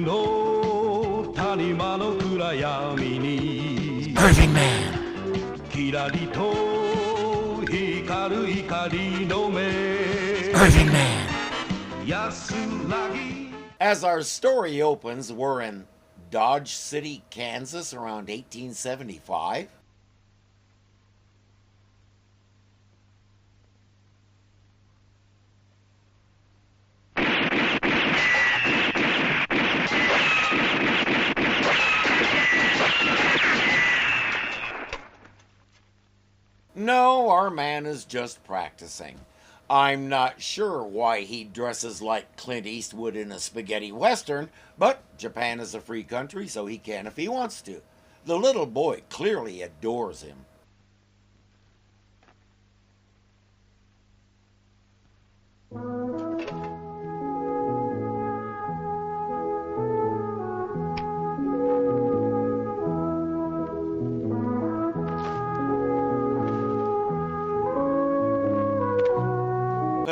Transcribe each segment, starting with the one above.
の谷間の暗闇に Irving Man. キラリと光る光の目 Irving Man. 安らぎ As our story opens, we're in Dodge City, Kansas around 1875. No, our man is just practicing. I'm not sure why he dresses like Clint Eastwood in a spaghetti western, but Japan is a free country, so he can if he wants to. The little boy clearly adores him.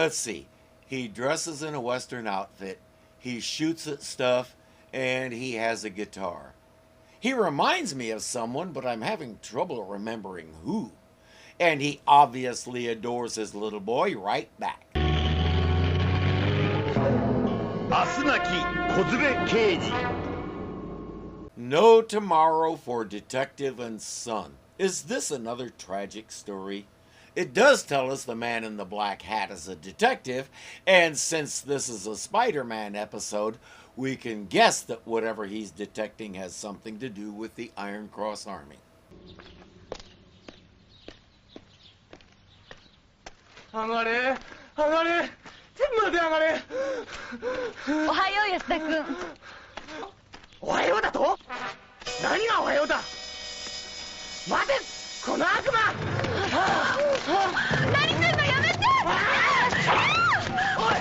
Let's see. He dresses in a Western outfit, he shoots at stuff, and he has a guitar. He reminds me of someone, but I'm having trouble remembering who. And he obviously adores his little boy right back. Naki, kotsure, keiji. No tomorrow for detective and son. Is this another tragic story? It does tell us the man in the black hat is a detective, and since this is a Spider-Man episode, we can guess that whatever he's detecting has something to do with the Iron Cross Army. 上がれ上がれ天まで上がれおはよう安田君。おはようだと何がおはようだ待てこの悪魔何すんのやめておい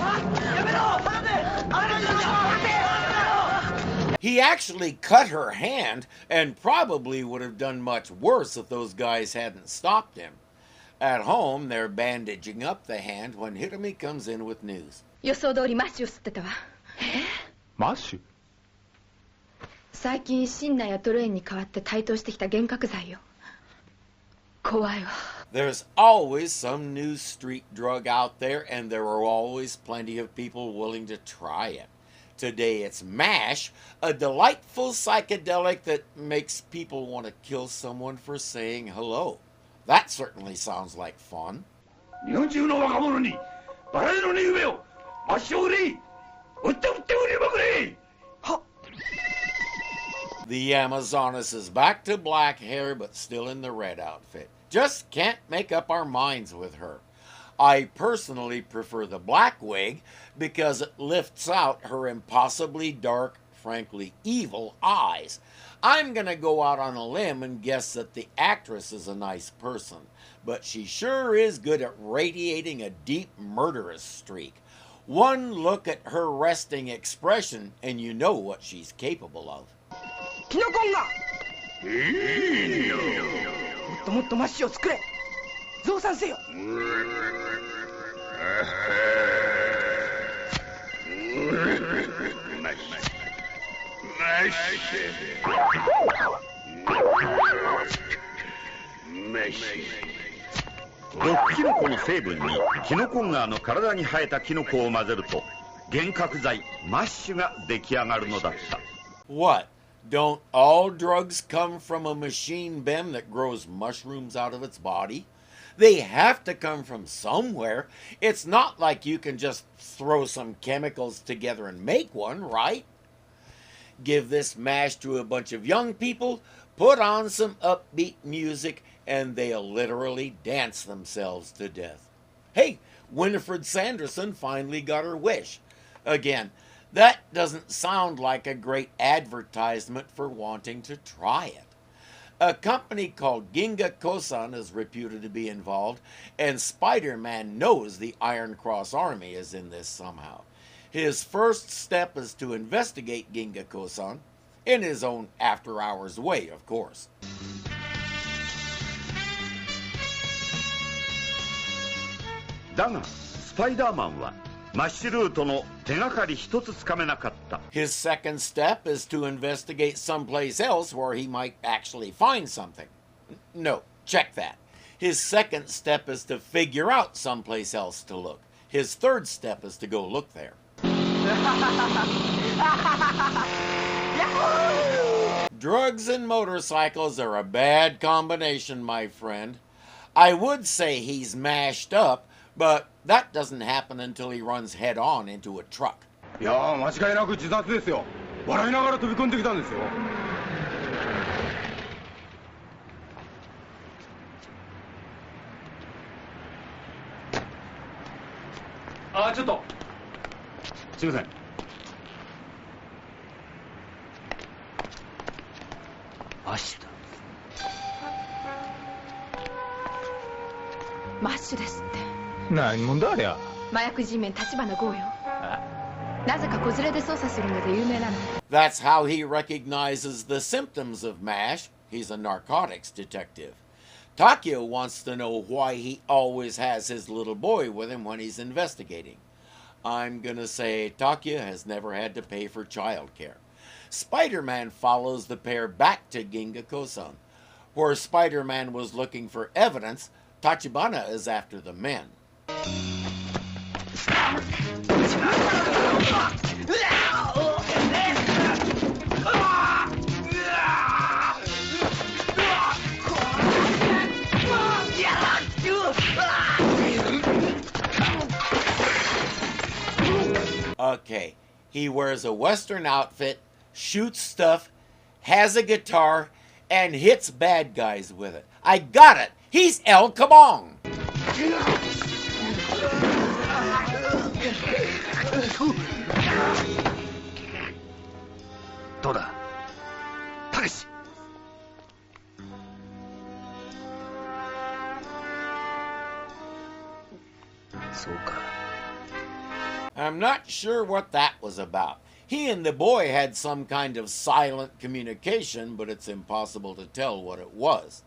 やめろ待て待て He actually cut her hand and probably would have done much worse if those guys hadn't stopped him. At home, they're bandaging up the hand when Hitomi comes in with news. 予想通りマッシュを吸ってたわ。マッシュ最近シンナーやトレーンに代わって台頭してきた幻覚剤よ。怖いわ。 There's always some new street drug out there, and there are always plenty of people willing to try it. Today it's MASH, a delightful psychedelic that makes people want to kill someone for saying hello. That certainly sounds like fun. 日本中の若者にバラ色の夢をマッシュを売れ売って売って売りまくれ The Amazoness is back to black hair but still in the red outfit. Just can't make up our minds with her. I personally prefer the black wig because it lifts out her impossibly dark, frankly evil eyes. I'm gonna go out on a limb and guess that the actress is a nice person, but she sure is good at radiating a deep murderous streak. One look at her resting expression and you know what she's capable of. キノコンがもっともっとマッシュを作れ増産せよ 毒キノコの成分にキノコンガーの体に生えたキノコを混ぜると幻覚剤マッシュが出来上がるのだった。 What? Don't all drugs come from a machine bin that grows mushrooms out of its body? They have to come from somewhere. It's not like you can just throw some chemicals together and make one, right? Give this mash to a bunch of young people, put on some upbeat music, and they'll literally dance themselves to death. Hey, Winifred Sanderson finally got her wish. Again, that doesn't sound like a great advertisement for wanting to try it. A company called Ginga Kosan is reputed to be involved, and Spider-Man knows the Iron Cross Army is in this somehow. His first step is to investigate Ginga Kosan, in his own after-hours way, of course. だがスパイダーマンはマッシュルートの手がかり一つつかめなかった。 His second step is to investigate someplace else where he might actually find something. No, check that. His second step is to figure out someplace else to look. His third step is to go look there. Drugs and motorcycles are a bad combination, my friend. I would say he's mashed up, but that doesn't happen until he runs head-on into a truck. いやー、間違いなく自殺ですよ。笑いながら飛び込んできたんですよ。あー、ちょっとすいません。アシュタ。マッシュですって。何者だありゃ。麻薬 G メン立花剛よ。なぜか子連れで捜査するので有名なの。That's how he recognizes the symptoms of MASH. He's a narcotics detective. Takio wants to know why he always has his little boy with him when he's investigating. I'm gonna say Takio has never had to pay for childcare. Spiderman follows the pair back to Ginga-kosan. Where Spiderman was looking for evidence, Tachibana is after the men. Okay, he wears a Western outfit, shoots stuff, has a guitar, and hits bad guys with it. I got it! He's El Kabong! どうだ、たけし。そうか。I'm not sure what that was about. He and the boy had some kind of silent communication, but it's impossible to tell what it was.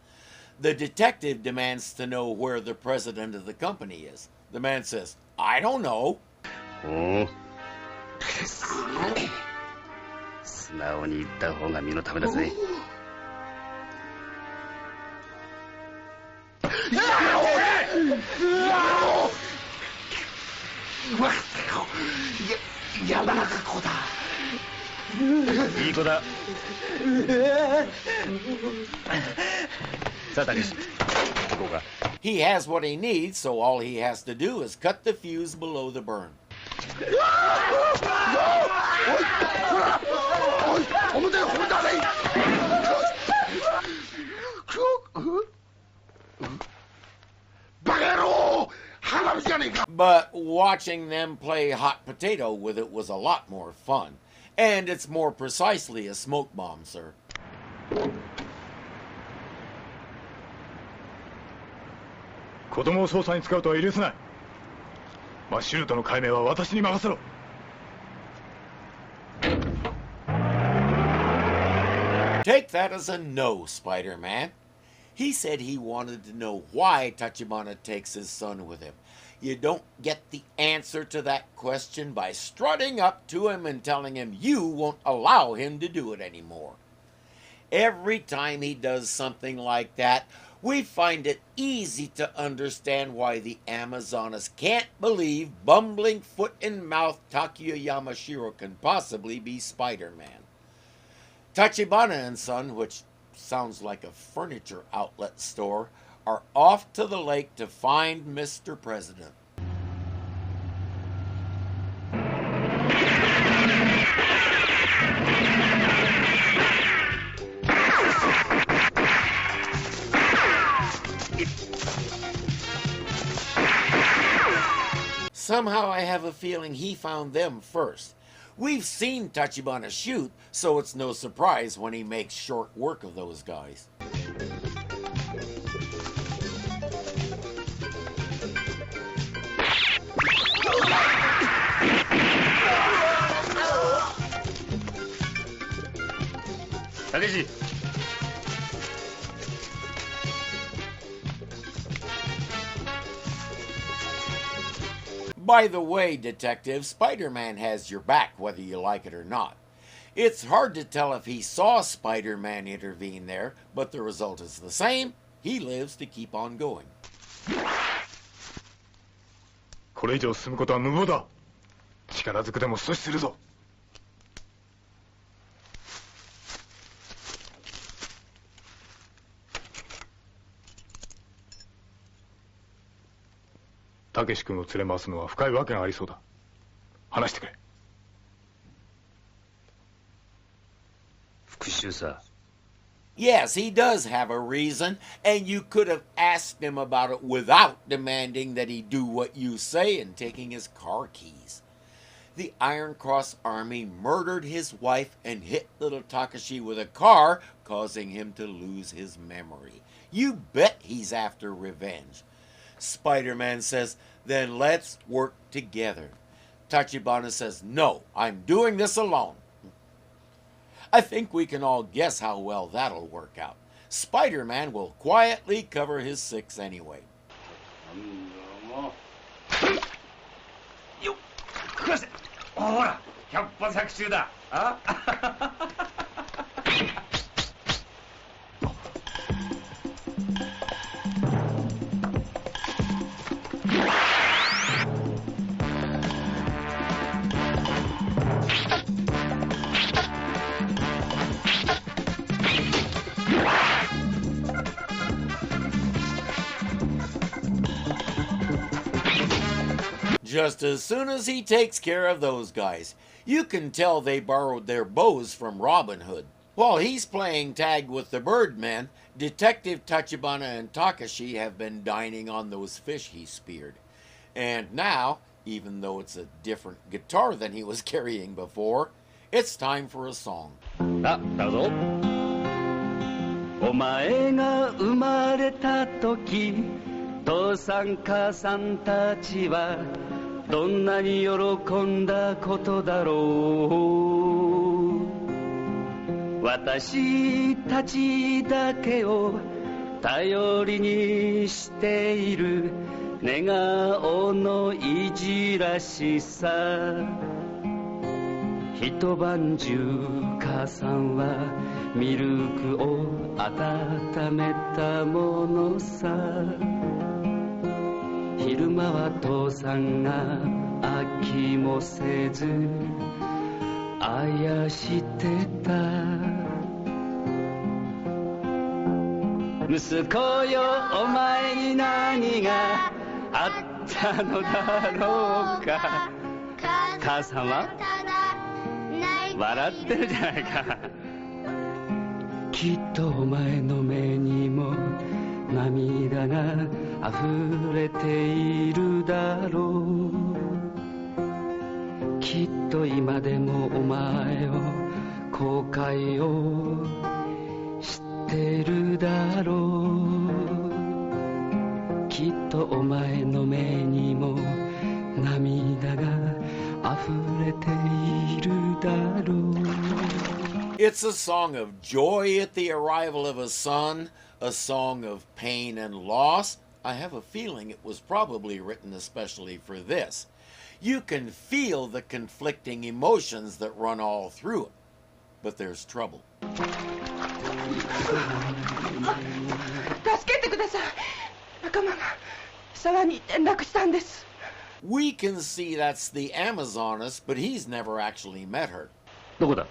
The detective demands to know where the president of the company is. The man says, I don't know. おお。素直に言った方が身のためだぜ。山中湖だ。いい子だ。さあ、たけし、行こうか。He has what he needs, so all he has to do is cut the fuse below the burn. バカ野郎！花火じゃねえか！ But watching them play hot potato with it was a lot more fun. And it's more precisely a smoke bomb, sir. 子供を捜査に使うとは許せない。マッシュルートの解明は私に任せろ。Take that as a no, Spider-Man. He said he wanted to know why Tachibana takes his son with him. You don't get the answer to that question by strutting up to him and telling him you won't allow him to do it anymore. Every time he does something like that, we find it easy to understand why the Amazonas can't believe bumbling foot-and-mouth Takeo Yamashiro can possibly be Spider-Man. Tachibana and Son, which sounds like a furniture outlet store, are off to the lake to find Mr. President. Somehow I have a feeling he found them first. We've seen Tachibana shoot, so it's no surprise when he makes short work of those guys. Takeshi. By the way, Detective, Spider-Man has your back whether you like it or not. It's hard to tell if he saw Spider-Man intervene there, but the result is the same. He lives to keep on going. これ以上進むことは無謀だ。力ずくでも阻止するぞ。たけし君を連れ回すのは深いわけがありそうだ。話してくれ。復讐さ。Yes, he does have a reason, and you could have asked him about it without demanding that he do what you say and taking his car keys. The Iron Cross Army murdered his wife and hit little Takeshi with a car, causing him to lose his memory. You bet he's after revenge. Spider-Man says, then let's work together. Tachibana says, no, I'm doing this alone. I think we can all guess how well that'll work out. Spider-Man will quietly cover his six anyway. よっ食わせほら百発百中だあJust as soon as he takes care of those guys, you can tell they borrowed their bows from Robin Hood. While he's playing tag with the Birdman, Detective Tachibana and Takeshi have been dining on those fish he speared. And now, even though it's a different guitar than he was carrying before, it's time for a song. あ、だぞ。お前が生まれた時、父さん母さんたちはどんなに喜んだことだろう。私たちだけを頼りにしている寝顔のいじらしさ。一晩中母さんはミルクを温めたものさ。昼間は父さんが飽きもせずあやしてた。息子よお前に何があったのだろうか。母さんは笑ってるじゃないか。きっとお前の目にも涙が溢れているだろう。きっと今でもお前を後悔をしてるだろう。きっとお前の目にも涙が溢れているだろう。It's a song of joy at the arrival of a son, a song of pain and loss. I have a feeling it was probably written especially for this. You can feel the conflicting emotions that run all through it. But there's trouble. 助けてください。仲間が沢に転落したんです。We can see that's the Amazoness, but he's never actually met her. どこだ。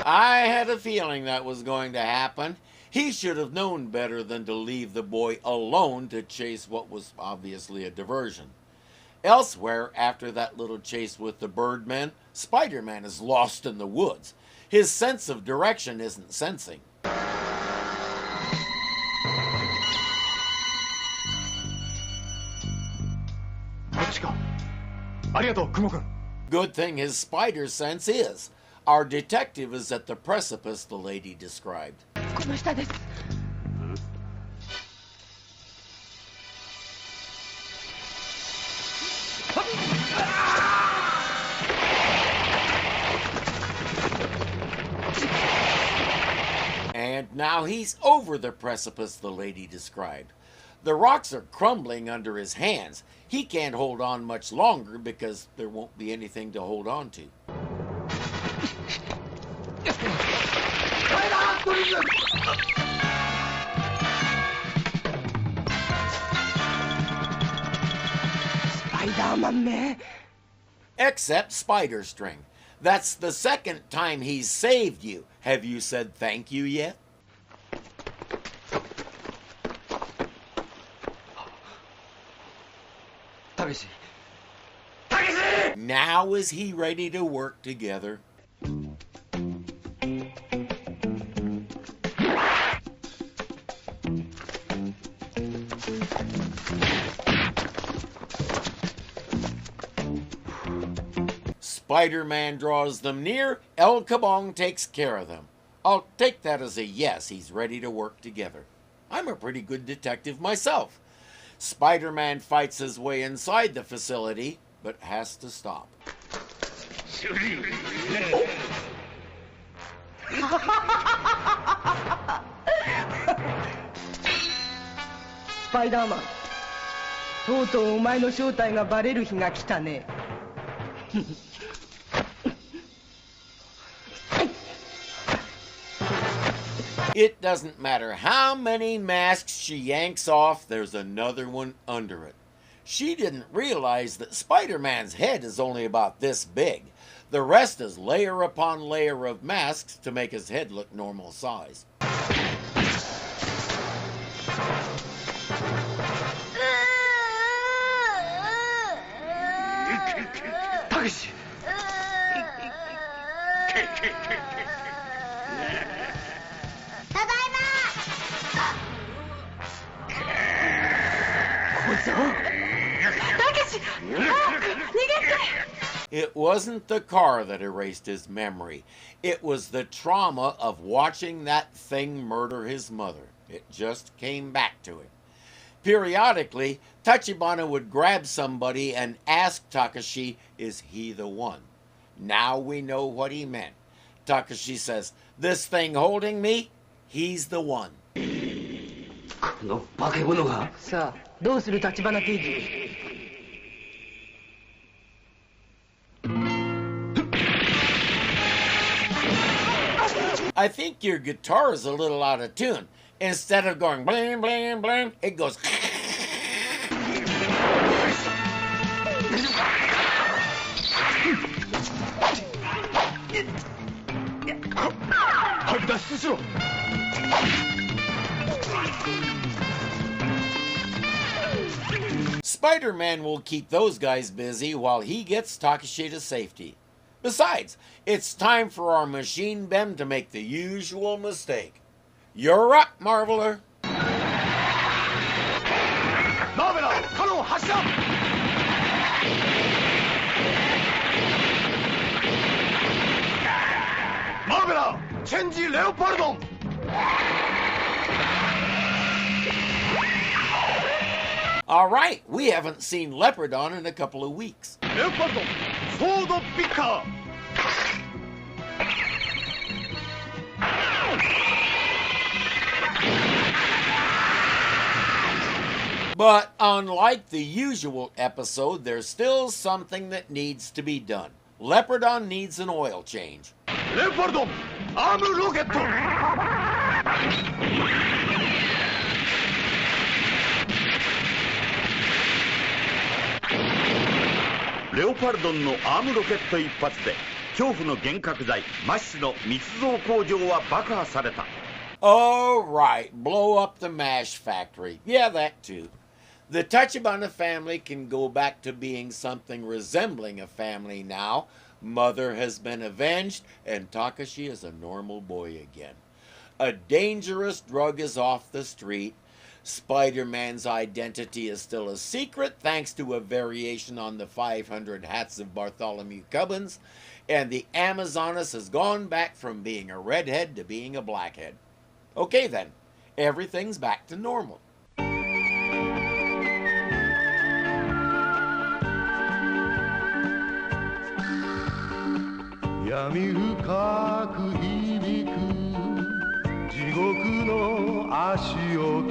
I had a feeling that was going to happen. He should have known better than to leave the boy alone to chase what was obviously a diversion. Elsewhere, after that little chase with the Birdman, Spider-Man is lost in the woods. His sense of direction isn't sensing. こっちか。ありがとう、クモ君。 Good thing his spider sense is. Our detective is at the precipice the lady described. この下です。And Now he's over the precipice the lady described. The rocks are crumbling under his hands. He can't hold on much longer because there won't be anything to hold on to. Spiderman め Except spider string. That's the second time he's saved you. Have you said thank you yet? Takeshi! Now is he ready to work together? Spider-Man draws them near, El Kabong takes care of them. I'll take that as a yes, he's ready to work together. I'm a pretty good detective myself. Spider-Man fights his way inside the facility, but has to stop. スパイダーマン、とうとうお前の正体がバレる日が来たね。It doesn't matter how many masks she yanks off, there's another one under it. She didn't realize that Spider-Man's head is only about this big. The rest is layer upon layer of masks to make his head look normal size. Takeshi! ただいこいつはまたけし早く逃げて It wasn't the car that erased his memory. It was the trauma of watching that thing murder his mother. It just came back to him. Periodically, Tachibana would grab somebody and ask Takeshi, is he the one? Now we know what he meant. Takeshi says, this thing holding me, he's the one. この化け物が。さあ、どうする立花刑事。I think your guitar is a little out of tune. Instead of going blam, blam, blam, it goes... 早く脱出しろ。 Spider-Man will keep those guys busy while he gets Takeshi to safety. Besides, it's time for our machine Ben to make the usual mistake. You're up, Marveler! マーベラー、カノン発射。マーベラー、チェンジレオパルドン。 All right, we haven't seen Leopardon in a couple of weeks. レオパルドン、ソードピッカー。 But unlike the usual episode, there's still something that needs to be done. Leopardon needs an oil change. レオパルドン、アームロケット。 レオパルドンのアームロケット一発で恐怖の幻覚剤マッシュの密造工場は爆破された。 Oh, right, blow up the MASH factory. Yeah, that too. The Tachibana family can go back to being something resembling a family now. Mother has been avenged, and Takeshi is a normal boy again. A dangerous drug is off the street. Spider-Man's identity is still a secret thanks to a variation on the 500 hats of Bartholomew Cubbins, and the Amazoness has gone back from being a redhead to being a blackhead. Okay then, everything's back to normal. 地獄の足音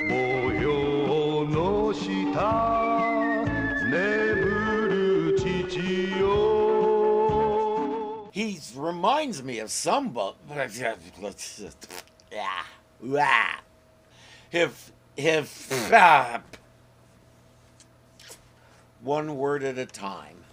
模様の下眠る父よ He reminds me of somebody. If one word at a time.